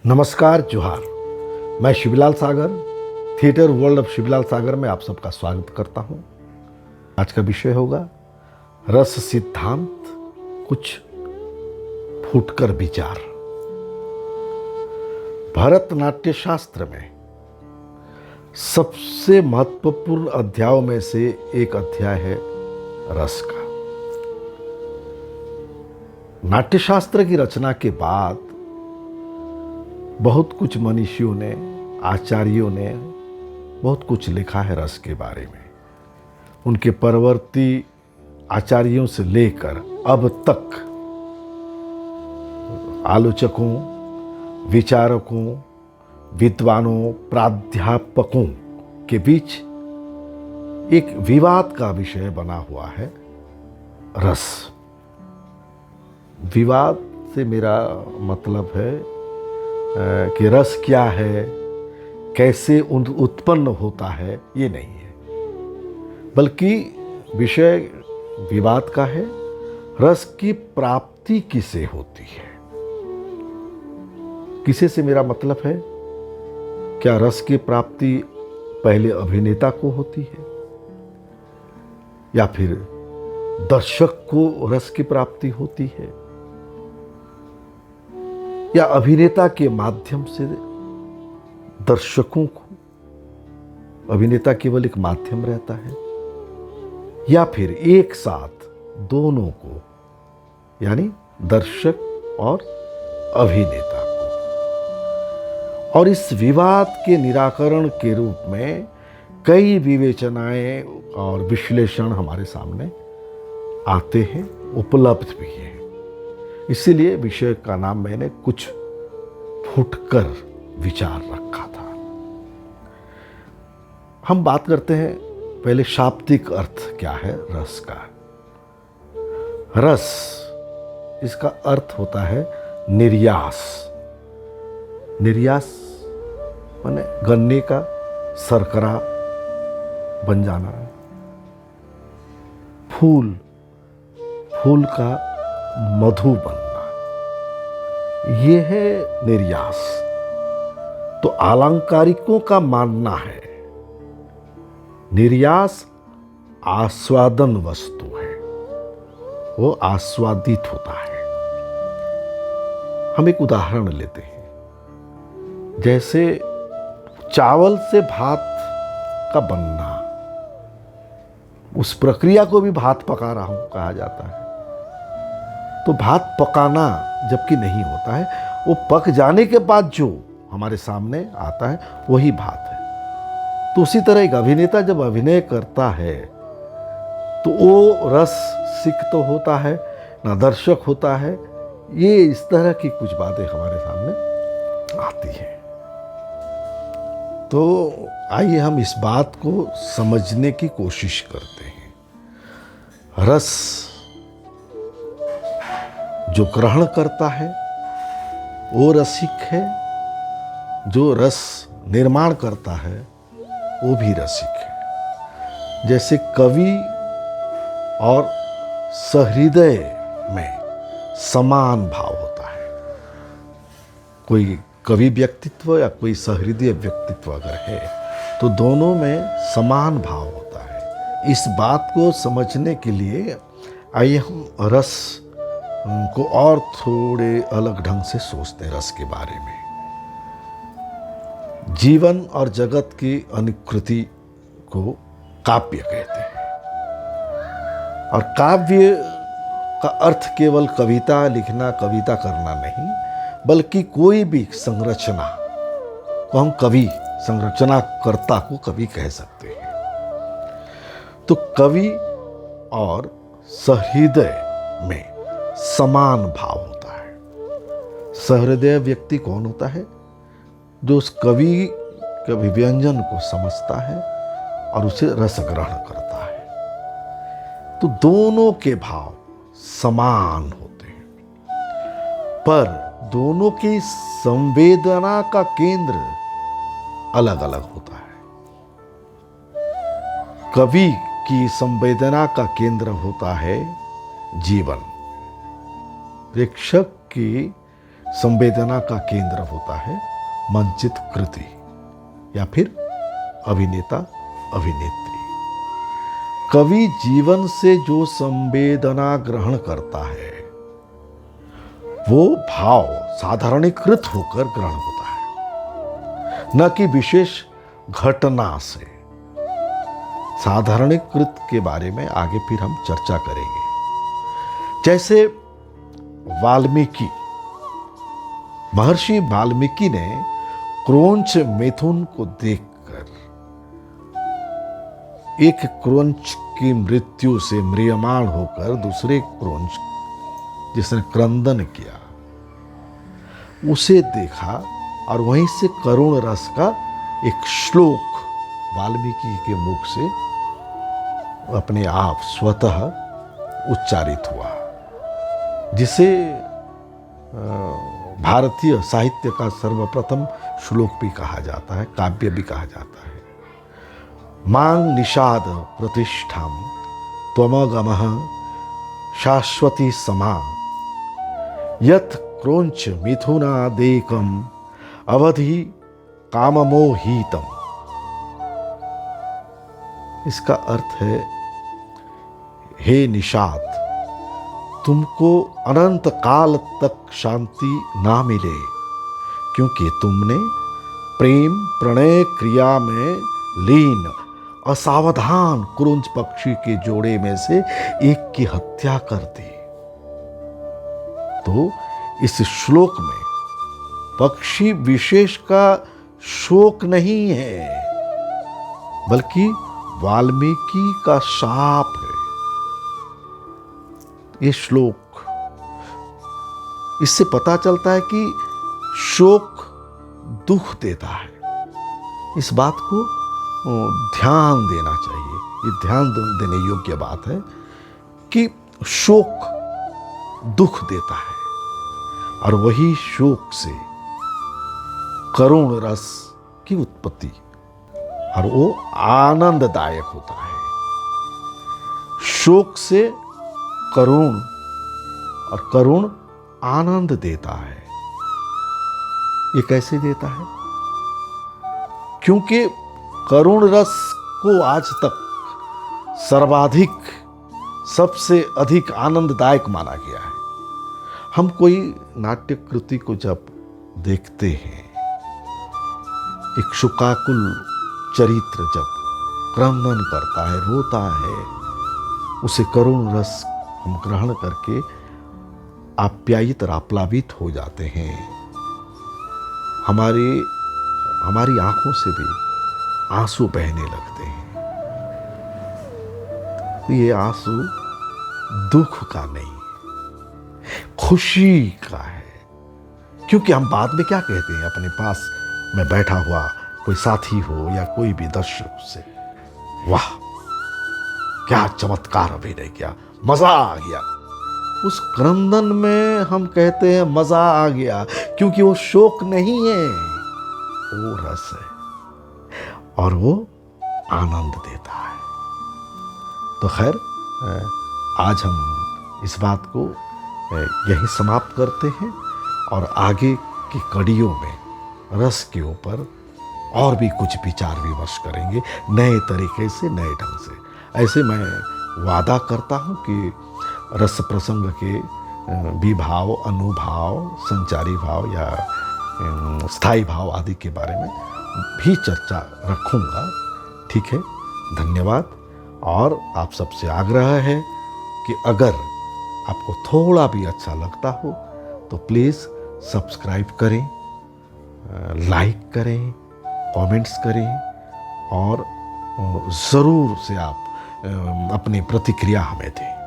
नमस्कार जोहार। मैं शिवलाल सागर, थिएटर वर्ल्ड ऑफ शिवलाल सागर में आप सबका स्वागत करता हूं। आज का विषय होगा रस सिद्धांत, कुछ फूटकर विचार। भरतनाट्य शास्त्र में सबसे महत्वपूर्ण अध्यायों में से एक अध्याय है रस का। नाट्यशास्त्र की रचना के बाद बहुत कुछ मनीषियों ने, आचार्यों ने बहुत कुछ लिखा है रस के बारे में। उनके परवर्ती आचार्यों से लेकर अब तक आलोचकों, विचारकों, विद्वानों, प्राध्यापकों के बीच एक विवाद का विषय बना हुआ है रस। विवाद से मेरा मतलब है कि रस क्या है, कैसे उत्पन्न होता है, ये नहीं है, बल्कि विषय विवाद का है रस की प्राप्ति किसे होती है। किसे से मेरा मतलब है, क्या रस की प्राप्ति पहले अभिनेता को होती है या फिर दर्शक को रस की प्राप्ति होती है, या अभिनेता के माध्यम से दर्शकों को। अभिनेता केवल एक माध्यम रहता है, या फिर एक साथ दोनों को, यानी दर्शक और अभिनेता को। और इस विवाद के निराकरण के रूप में कई विवेचनाएं और विश्लेषण हमारे सामने आते हैं, उपलब्ध भी हैं। इसीलिए विषय का नाम मैंने कुछ फूटकर विचार रखा था। हम बात करते हैं पहले शाब्दिक अर्थ क्या है रस का। रस, इसका अर्थ होता है निर्यास। निर्यास माने गन्ने का शर्करा बन जाना। फूल का मधु बनना, ये है निर्यास। तो आलंकारिकों का मानना है निर्यास आस्वादन वस्तु है, वो आस्वादित होता है। हम एक उदाहरण लेते हैं, जैसे चावल से भात का बनना, उस प्रक्रिया को भी भात पका रहा हूं कहा जाता है। तो भात पकाना जबकि नहीं होता है, वो पक जाने के बाद जो हमारे सामने आता है वही भात है। तो उसी तरह एक अभिनेता जब अभिनय करता है तो वो रस सिक तो होता है ना, दर्शक होता है। ये इस तरह की कुछ बातें हमारे सामने आती हैं। तो आइए हम इस बात को समझने की कोशिश करते हैं। रस जो ग्रहण करता है वो रसिक है, जो रस निर्माण करता है वो भी रसिक है। जैसे कवि और सहृदय में समान भाव होता है। कोई कवि व्यक्तित्व या कोई सहृदय व्यक्तित्व अगर है तो दोनों में समान भाव होता है। इस बात को समझने के लिए आइए हम रस को और थोड़े अलग ढंग से सोचते हैं रस के बारे में। जीवन और जगत की अनुकृति को काव्य कहते हैं। और काव्य का अर्थ केवल कविता लिखना, कविता करना नहीं, बल्कि कोई भी संरचना को हम कवि, संरचनाकर्ता को कवि कह सकते हैं। तो कवि और सहृदय में समान भाव होता है। सहृदय व्यक्ति कौन होता है? जो उस कवि के अभिव्यंजन को समझता है और उसे रस ग्रहण करता है। तो दोनों के भाव समान होते हैं, पर दोनों की संवेदना का केंद्र अलग अलग होता है। कवि की संवेदना का केंद्र होता है जीवन। प्रेक्षक की संवेदना का केंद्र होता है मंचित कृति या फिर अभिनेता अभिनेत्री। कवि जीवन से जो संवेदना ग्रहण करता है वो भाव साधारणीकृत होकर ग्रहण होता है, न कि विशेष घटना से। साधारणीकृत के बारे में आगे फिर हम चर्चा करेंगे। जैसे महर्षि वाल्मीकि ने क्रोंच मिथुन को देखकर एक क्रोंच की मृत्यु से म्रियमाण होकर दूसरे क्रोंच जिसने क्रंदन किया उसे देखा और वहीं से करुण रस का एक श्लोक वाल्मीकि के मुख से अपने आप स्वतः उच्चारित हुआ, जिसे भारतीय साहित्य का सर्वप्रथम श्लोक भी कहा जाता है, काव्य भी कहा जाता है। मांग निषाद प्रतिष्ठाम त्वमगमः शाश्वती समा यत् क्रोंच मिथुनादेकम अवधि काममोहितम। इसका अर्थ है, हे निषाद, तुमको अनंत काल तक शांति ना मिले, क्योंकि तुमने प्रेम प्रणय क्रिया में लीन असावधान क्रोंच पक्षी के जोड़े में से एक की हत्या कर दी। तो इस श्लोक में पक्षी विशेष का शोक नहीं है, बल्कि वाल्मीकि का शाप है। ये श्लोक, इससे पता चलता है कि शोक दुख देता है। इस बात को ध्यान देना चाहिए। ये ध्यान देने योग्य बात है कि शोक दुख देता है और वही शोक से करुण रस की उत्पत्ति, और वो आनंददायक होता है। शोक से करुण, और करुण आनंद देता है। ये कैसे देता है? क्योंकि करुण रस को आज तक सर्वाधिक, सबसे अधिक आनंददायक माना गया है। हम कोई नाट्य कृति को जब देखते हैं, एक शोकाकुल चरित्र जब क्रंदन करता है, रोता है, उसे करुण रस हम ग्रहण करके आप्यायित और आप्लावित हो जाते हैं। हमारी आंखों से भी आंसू बहने लगते हैं। तो ये आंसू दुख का नहीं, खुशी का है। क्योंकि हम बाद में क्या कहते हैं, अपने पास में बैठा हुआ कोई साथी हो या कोई भी दर्शक से, वाह क्या चमत्कार अभिनय किया, मजा आ गया। उस क्रंदन में हम कहते हैं मजा आ गया, क्योंकि वो शोक नहीं है, वो रस है और वो आनंद देता है। तो खैर, आज हम इस बात को यही समाप्त करते हैं और आगे की कड़ियों में रस के ऊपर और भी कुछ विचार विमर्श करेंगे, नए तरीके से, नए ढंग से। ऐसे मैं वादा करता हूँ कि रस प्रसंग के विभाव, अनुभाव, संचारी भाव या स्थायी भाव आदि के बारे में भी चर्चा रखूँगा। ठीक है, धन्यवाद। और आप सबसे आग्रह है कि अगर आपको थोड़ा भी अच्छा लगता हो तो प्लीज़ सब्सक्राइब करें, लाइक करें, कमेंट्स करें और ज़रूर से आप अपनी प्रतिक्रिया हमें दें।